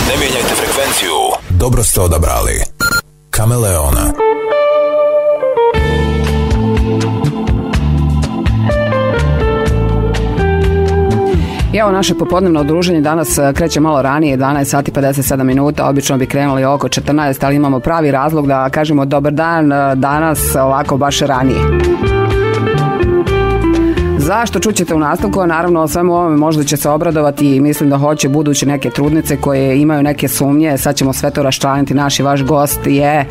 Ne mijenjajte frekvenciju. Dobro ste odabrali. Kameleona. I evo naše popodnevno druženje danas kreće malo ranije, 12 sati 57 minuta, obično bi krenuli oko 14, ali imamo pravi razlog da kažemo dobar dan danas ovako baš ranije. Zašto čućete u nastavku, a naravno o svemu ovome možda će se obradovati i mislim da hoće buduće neke trudnice koje imaju neke sumnje. Sad ćemo sve to raščlaniti. Naš i vaš gost je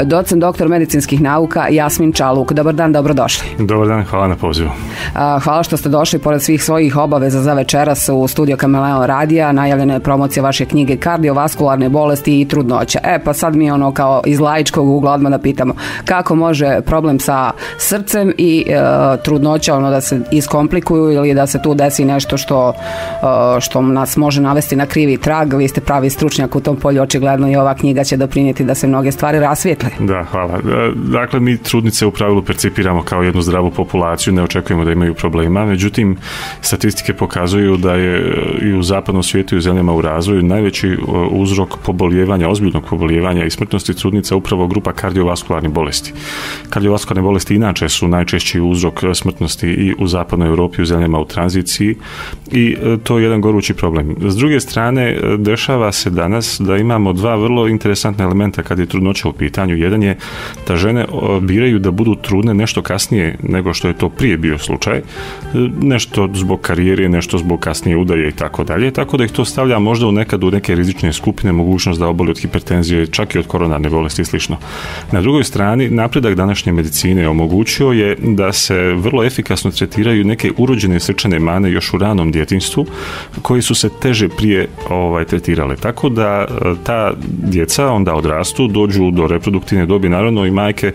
docent doktor medicinskih nauka Jasmin Čaluk. Dobar dan, dobrodošli. Dobar dan, hvala na pozivu. Hvala što ste došli pored svih svojih obaveza za večeras u studio Kameleon radija. Najavljena je promocija vaše knjige Kardiovaskularne bolesti i trudnoća. Pa sad mi kao iz laičkog ugla odmah da pitamo kako može problem sa srcem i trudnoća da se iskomplikuju ili da se tu desi nešto što nas može navesti na krivi trag. Vi ste pravi stručnjak u tom polju, očigledno i ova knjiga će doprinijeti da se mnoge stvari rasvijetle. Da, hvala. Dakle, mi trudnice u pravilu percipiramo kao jednu zdravu populaciju, ne očekujemo da imaju problema, međutim, statistike pokazuju da je i u zapadnom svijetu i u zemljama u razvoju najveći uzrok pobolijevanja, ozbiljnog pobolijevanja i smrtnosti trudnica upravo grupa kardiovaskularnih bolesti. Kardiovaskularne bolesti inače su najčešći uzrok smrtnosti i u zapadnoj Europi, u zemljama u tranziciji i to je jedan gorući problem. S druge strane, dešava se danas da imamo dva vrlo interesantna elementa kad je trudnoća u pitanju. Jedan je da žene biraju da budu trudne nešto kasnije nego što je to prije bio slučaj, nešto zbog karijere, nešto zbog kasnije udaje i tako dalje, tako da ih to stavlja možda nekad u neke rizične skupine, mogućnost da oboli od hipertenzije, čak i od koronarne bolesti i slično. Na drugoj strani, napredak današnje medicine omogućio je da se vrlo efikasno tretiraju neke urođene srčane mane još u ranom djetinjstvu koji su se teže prije tretirale. Tako da ta djeca onda odrastu, dođu do reproduktivne dobi, naravno i majke,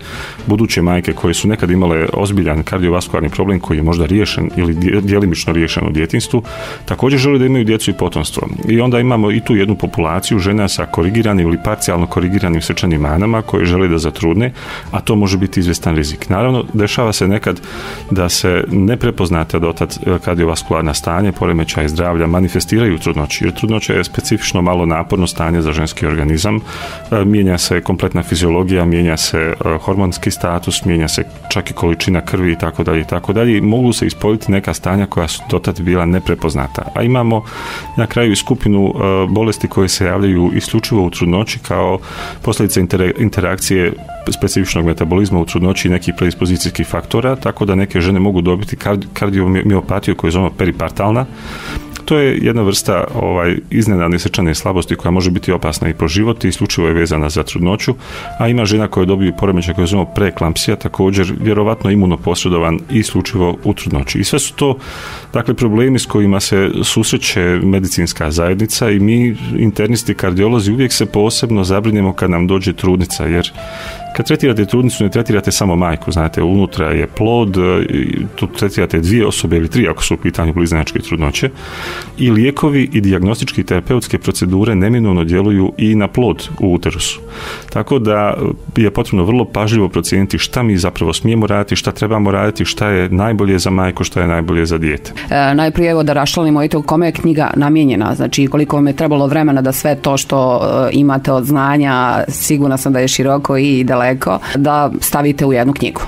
buduće majke koje su nekad imale ozbiljan kardiovaskularni problem koji je možda riješen ili djelimično riješen u djetinjstvu, također žele da imaju djecu i potomstvo. I onda imamo i tu jednu populaciju žena sa korigiranim ili parcijalno korigiranim srčanim manama koje žele da zatrudne, a to može biti izvjestan rizik. Naravno, dešava se nekad da se ne prepoznate da otad kardiovaskularna stanje, poremećaje zdravlja manifestiraju u trudnoći, jer trudnoća je specifično malo naporno stanje za ženski organizam. Mijenja se kompletna fiziologija, mijenja se hormonski status, mijenja se čak i količina krvi i tako dalje i tako dalje. Mogu se ispoljiti neka stanja koja su dotad bila neprepoznata. A imamo na kraju i skupinu bolesti koje se javljaju isključivo u trudnoći kao posljedica interakcije specifičnog metabolizma u trudnoći i nekih predispozicijskih faktora, tako da neke žene mogu dobiti kardiomiopatiju koju zovemo peripartalna. To je jedna vrsta iznenadne srčane slabosti koja može biti opasna i po život i isključivo je vezana za trudnoću, a ima žena koja dobiju poremećaj koji zovemo preeklampsija, također vjerovatno imunoposredovan i isključivo u trudnoći. I sve su to problemi s kojima se susreće medicinska zajednica i mi internisti kardiolozi uvijek se posebno zabrinemo kad nam dođe trudnica, jer kad tretirate trudnicu, ne tretirate samo majku, znate, unutra je plod, tu tretirate 2 osobe ili 3 ako su u pitanju blizanačke trudnoće i lijekovi i dijagnostički terapeutske procedure neminovno djeluju i na plod u uterusu. Tako da je potrebno vrlo pažljivo procijeniti šta mi zapravo smijemo raditi, šta trebamo raditi, šta je najbolje za majku, šta je najbolje za dijete. Najprije evo da raščlanimo i to kome je knjiga namijenjena, znači koliko vam je trebalo vremena da sve to što imate od znanja, sigurna sam da je široko i daleko, da stavite u jednu knjigu.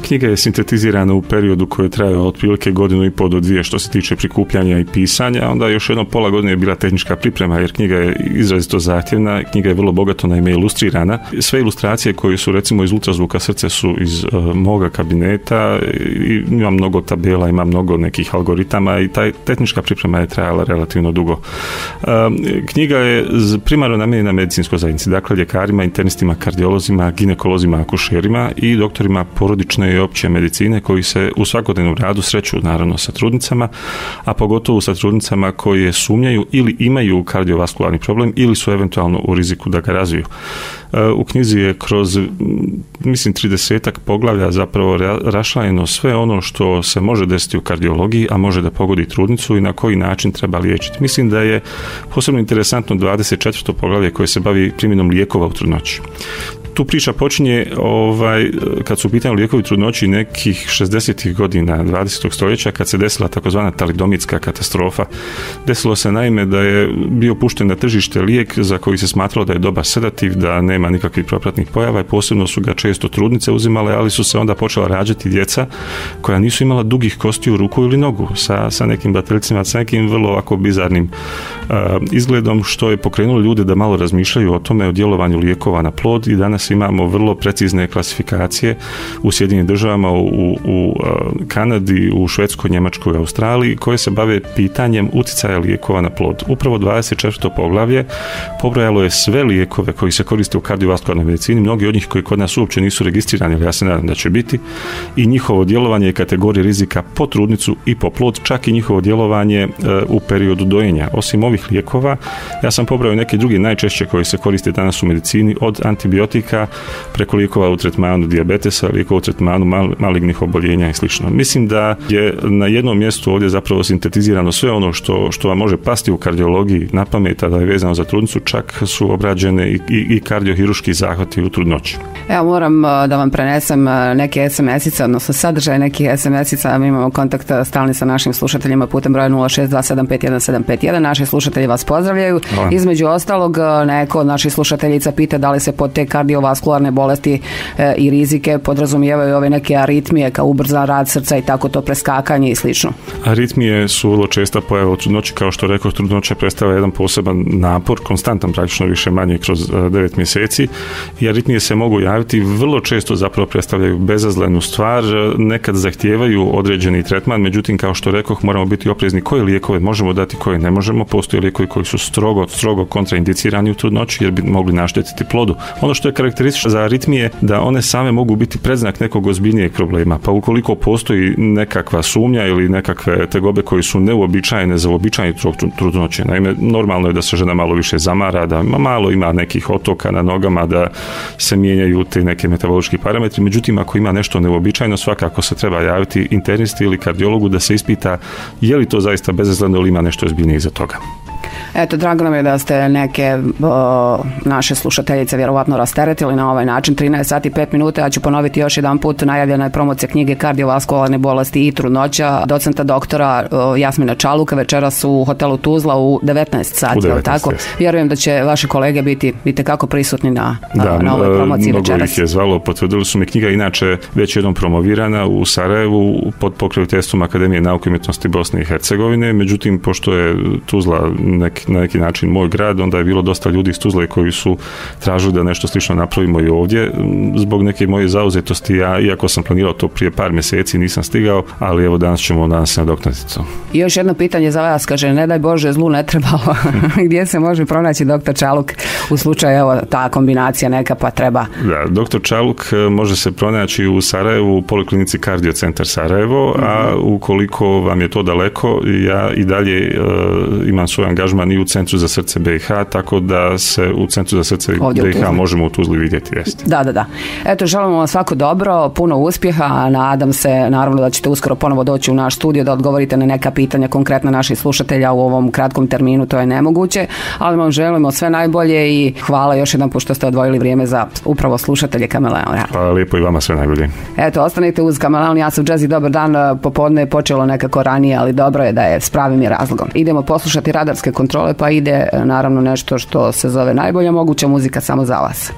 Knjiga je sintetizirana u periodu koji je trajao otprilike 1,5 do 2 što se tiče prikupljanja i pisanja, onda još jedno pola godine je bila tehnička priprema jer knjiga je izrazito zahtjevna, knjiga je vrlo bogato naime ilustrirana. Sve ilustracije koje su recimo iz ultrazvuka srca su iz moga kabineta i ima mnogo tabela, ima mnogo nekih algoritama i ta tehnička priprema je trajala relativno dugo. Knjiga je primarno namijenjena medicinskoj zajednici, dakle ljekarima, internistima, kardiolozima, ginekolozima, akušerima i doktorima porodične i opće medicine koji se u svakodnevnom radu sreću naravno sa trudnicama, a pogotovo sa trudnicama koje sumnjaju ili imaju kardiovaskularni problem ili su eventualno u riziku da ga razviju. U knjizi je kroz, mislim, 30-ak poglavlja zapravo raščlanjeno sve ono što se može desiti u kardiologiji, a može da pogodi trudnicu i na koji način treba liječiti. Mislim da je posebno interesantno 24. poglavlje koje se bavi primjenom lijekova u trudnoći. Tu priča počinje kad su u pitanju lijekovi trudnoći nekih 60. godina 20. stoljeća, kad se desila takozvana talidomitska katastrofa. Desilo se naime da je bio pušten na tržište lijek za koji se smatralo da je dobar sedativ, da nema nikakvih propratnih pojava i posebno su ga često trudnice uzimale, ali su se onda počela rađati djeca koja nisu imala dugih kostiju ruku ili nogu sa nekim bateljcima, sa nekim vrlo ovako bizarnim izgledom, što je pokrenulo ljude da malo razmišljaju o tome, o djelovanju lijekova na plod, i danas imamo vrlo precizne klasifikacije u Sjedinjenim državama, u Kanadi, u Švedskoj, Njemačkoj, Australiji, koje se bave pitanjem utjecaja lijekova na plod. Upravo 24. poglavlje pobrojalo je sve lijekove koji se koriste u kardiovaskularnoj medicini, mnogi od njih koji kod nas uopće nisu registrirani, ali ja se nadam da će biti, i njihovo djelovanje je kategorije rizika po trudnicu i po plod, čak i njihovo djelovanje u periodu dojenja. Osim ovih lijekova, ja sam pobrojao neke druge najčešće koji se koriste danas u medicini, od antibiotika preko lijekova u tretmanu dijabetesa, lijekova u tretmanu malignih oboljenja i slično. Mislim da je na jednom mjestu ovdje zapravo sintetizirano sve ono što vam može pasti u kardiologiji na pamet, a da je vezano za trudnicu, čak su obrađene i kardiohiruški zahvati u trudnoći. Evo, moram da vam prenesem neke SMS-ice, odnosno sadržaj nekih SMS-ica. Mi imamo kontakt stalni sa našim slušateljima putem broja 062751751. Naši slušatelji vas pozdravljaju. Hvala. Između ostalog, neko od naših slušateljica pita da li se pod te kardiovaskularne bolesti i rizike podrazumijevaju ove neke aritmije kao ubrzan rad srca i tako to preskakanje i slično. Aritmije su vrlo česta pojava u trudnoći, kao što rekao, trudnoća predstavlja jedan poseban napor, konstantan, praktično više manje kroz 9 mjeseci, i aritmije se mogu javiti, vrlo često zapravo predstavljaju bezazlenu stvar, nekad zahtijevaju određeni tretman, međutim, kao što rekoh, moramo biti oprezni koje lijekove možemo dati, koje ne možemo. Postoje lijekovi koji su strogo kontraindicirani u trudnoći jer bi mogli naštetiti plodu. Ono što je karakteristično za aritmije, da one same mogu biti predznak nekog ozbiljnijeg problema, pa ukoliko postoji nekakva sumnja ili nekakve tegobe koji su neuobičajene za uobičajeni trudnoće. Naime, normalno je da se žena malo više zamara, da malo ima nekih otoka na nogama, da se mijenjaju te neke metabolički parametri. Međutim, ako ima nešto neuobičajeno, svakako se treba javiti internisti ili kardiologu da se ispita je li to zaista bezazleno ili ima nešto ozbiljnije iza toga. Eto, drago nam je da ste neke naše slušateljice vjerovatno rasteretili na ovaj način. 13 sati 5 minuta, ja ću ponoviti još jedan put, najavljena je promocija knjige Kardiovaskularne bolesti i trudnoća docenta doktora Jasmina Čaluka večeras u hotelu Tuzla u 19 sati. 19, tako? Vjerujem da će vaši kolege biti itekako prisutni na ovoj promociji večeras. Mnogo ih je zvalo, potvrdili su mi. Knjiga inače već jednom promovirana u Sarajevu pod pokroviteljstvom Akademije nauke i umjetnosti Bosne i Hercegovine, međutim, pošto je Tuzla na neki način moj grad, onda je bilo dosta ljudi iz Tuzle koji su tražili da nešto slično napravimo i ovdje. Zbog neke moje zauzetosti, ja, iako sam planirao to prije par mjeseci, nisam stigao, ali evo danas ćemo nadoknaditi to. I još jedno pitanje za vas, kaže, ne daj Bože, zlu ne trebalo. Gdje se može pronaći doktor Čaluk u slučaju, evo, ta kombinacija neka pa treba? Da, doktor Čaluk može se pronaći u Sarajevu, u Poliklinici Kardiocentar Sarajevo, a ukoliko vam je to daleko, ja i dalje imam svoj angažman i u Centru za srce BiH, tako da se u Centru za srce BiH možemo u Tuzli vidjeti. Jeste. Da. Eto, želimo vam svako dobro, puno uspjeha, nadam se naravno da ćete uskoro ponovo doći u naš studio da odgovorite na neka pitanja konkretno naših slušatelja u ovom kratkom terminu, to je nemoguće, ali vam želimo sve najbolje i hvala još jedan put što ste odvojili vrijeme za upravo slušatelje Kameleon. Hvala lijepo i vama sve najbolje. Eto, ostanite uz Kameleon, ja sam Jazzy, dobar dan, popodne je počelo nekako ranije, ali dobro je da je s pravim je razlogom. Idemo poslušati radarske kontrole, pa ide naravno nešto što se zove najbolja moguća muzika samo za vas.